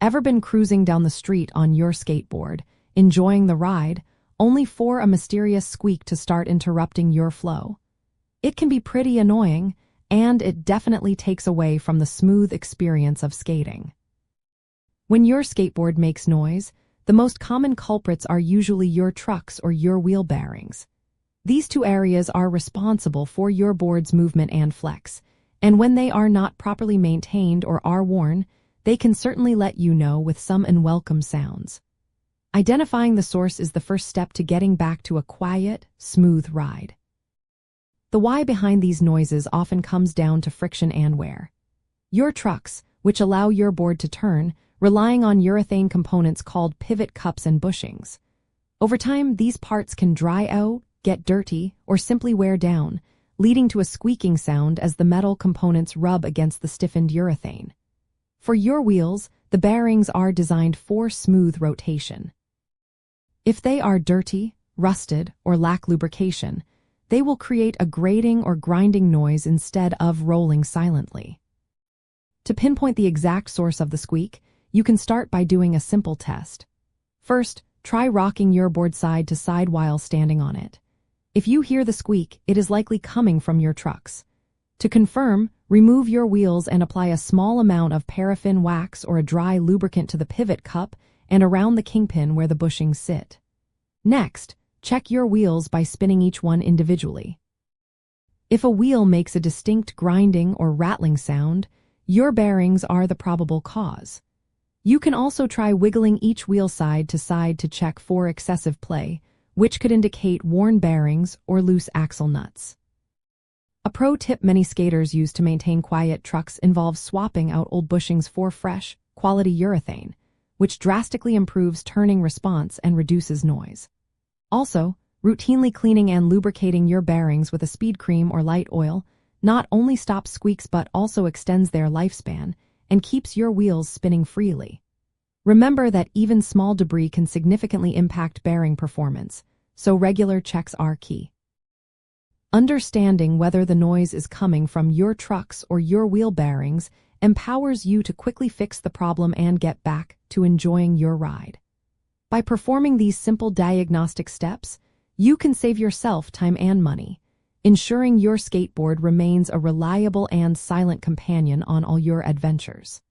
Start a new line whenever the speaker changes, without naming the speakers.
Ever been cruising down the street on your skateboard, enjoying the ride, only for a mysterious squeak to start interrupting your flow? It can be pretty annoying, and it definitely takes away from the smooth experience of skating. When your skateboard makes noise, the most common culprits are usually your trucks or your wheel bearings. These two areas are responsible for your board's movement and flex, and when they are not properly maintained or are worn, they can certainly let you know with some unwelcome sounds. Identifying the source is the first step to getting back to a quiet, smooth ride. The why behind these noises often comes down to friction and wear. Your trucks, which allow your board to turn, relying on urethane components called pivot cups and bushings. Over time, these parts can dry out, get dirty, or simply wear down, leading to a squeaking sound as the metal components rub against the stiffened urethane. For your wheels, the bearings are designed for smooth rotation. If they are dirty, rusted, or lack lubrication, they will create a grating or grinding noise instead of rolling silently. To pinpoint the exact source of the squeak, you can start by doing a simple test. First, try rocking your board side to side while standing on it. If you hear the squeak, it is likely coming from your trucks. To confirm, remove your wheels and apply a small amount of paraffin wax or a dry lubricant to the pivot cup and around the kingpin where the bushings sit. Next, check your wheels by spinning each one individually. If a wheel makes a distinct grinding or rattling sound, your bearings are the probable cause. You can also try wiggling each wheel side to check for excessive play, which could indicate worn bearings or loose axle nuts. A pro tip many skaters use to maintain quiet trucks involves swapping out old bushings for fresh, quality urethane, which drastically improves turning response and reduces noise. Also, routinely cleaning and lubricating your bearings with a speed cream or light oil not only stops squeaks but also extends their lifespan and keeps your wheels spinning freely. Remember that even small debris can significantly impact bearing performance, so regular checks are key. Understanding whether the noise is coming from your trucks or your wheel bearings empowers you to quickly fix the problem and get back to enjoying your ride. By performing these simple diagnostic steps, you can save yourself time and money, ensuring your skateboard remains a reliable and silent companion on all your adventures.